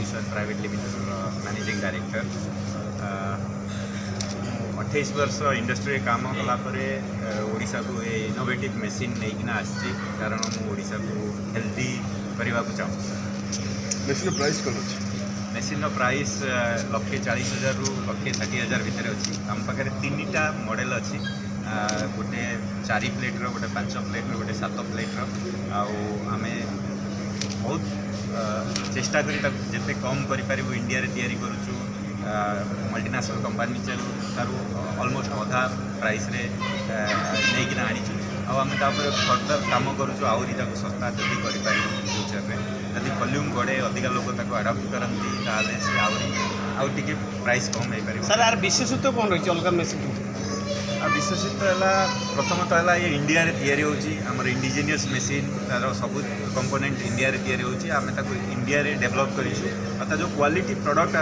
Solution private limited managing director 28 वर्ष industry काम कलापर ओडिशा को ये इनोवेटिव मशीन नहीं आसी कारण मुझा को हेल्दी करने को चाहूँ। मशीन प्राइस कौन अच्छी? मशीन प्राइस 1,40,000 रु 1,60,000 भितर अच्छी। आम पाखे 3टा मॉडल अच्छी, गोटे 4 प्लेट्र, गोटे 5 प्लेट्र, गोटे 7 प्लेट्र। आम बहुत चेष्टा करी जिते कम करें इंडिया तैयारी करुचु। मल्टीनेशनल कंपनी तारू ऑलमोस्ट अधा प्राइस रे नहीं आनीचु। आम फर्दर काम करुचु आहरी सस्ता जदि कर फ्यूचर में जदि वॉल्यूम बढ़े अधिक लोग आडाप्ट करती से आहरी प्राइस कम हो पार। सर यार विशेषत्व कौन रही अलग मेसीन? विशेषत्व है प्रथमतः है ये इंडिया रे तैयारी होची हमर इंडिजिनियस मशीन तार सब कंपोनेंट इंडिया रे तैयारी होची। आमे ताको इंडिया रे डेवलप करिसु। अता जो क्वालिटी प्रोडक्ट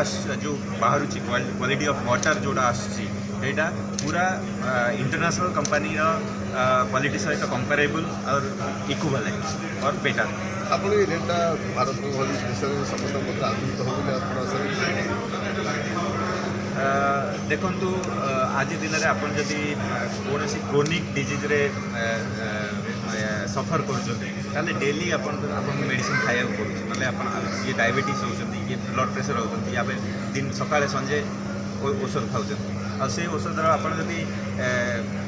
जो बाहर क्वालिटी ऑफ वाटर जोड़ा आसी एटा पूरा इंटरनेशनल कंपनी क्वालिटी सहित कंपेरेबल और इक्विवेलेंट और बेटर। आपण ये रेटा भारत को भली देश में समस्त मत आधुनिक हो गले आपण देखु आज दिन में आप जदि कौन क्रोनिक डिजीज रे सफर कर डेली आप मेडिसिन खाया पड़े ना ये डायबिटीज होती ये ब्लड प्रेशर होती या दिन सकाଳେ संजे औषध खाऊँ से औषध आपड़ी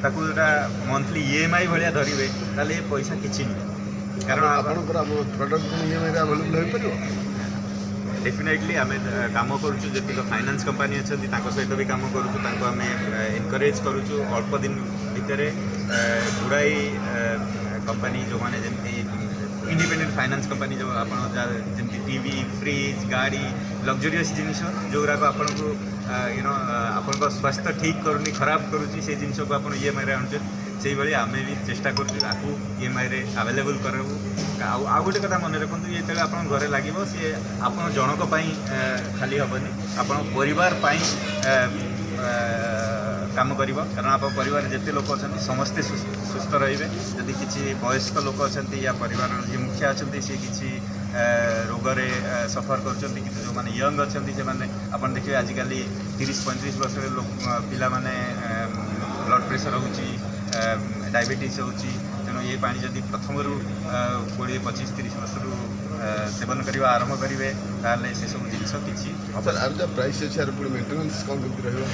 जोटा मंथली EMI भाया धरवे ताले पैसा किसी नहीं कारण आपंकर प्रोडक्ट EMI अवेलेबल हो डेफिनेटली आम कम करुचु जी फाइनेंस कंपनी अच्छा सहित भी कम करुचु आम एनकरेज करुचु अल्प दिन भितर गुड़ाई कंपनी जो मैंने जमी इंडिपेंडेंट फाइनेंस कंपनी जो आपमती टीवी फ्रिज गाड़ी लग्जरीयस जिनिस जो आपन को यूनो आपण स्वास्थ्य ठीक करूनी खराब करुच्ची से जिन को आप EMI आणुचे से भाई आम भी चेष्टा करूँ EMI रे अवेलेबल करूँ। आ गोटे कथा मन रखु ये आप घरे लगे सी आप जनक खाली हेनी आप परिवार काम कर कारण आप परिवार जिते लोग अच्छा समस्ते सुस्थ रे जदि किसी वयस्क लोग अच्छा या परिवार जी मुखिया अच्छा सी किसी रोगरे सफर कर जो मैंने यंग अच्छा से आप देखिए आजिकल 30-35 वर्ष पिला माने ब्लड प्रेशर हो डायबिटीज हो तेणु ये पानी जदि प्रथम 20-25-30 वर्ष सेवन करने आरंभ करेंगे ताले से सब जिन किसी प्राइस अच्छे मेन्टेनेंस कौन रहा?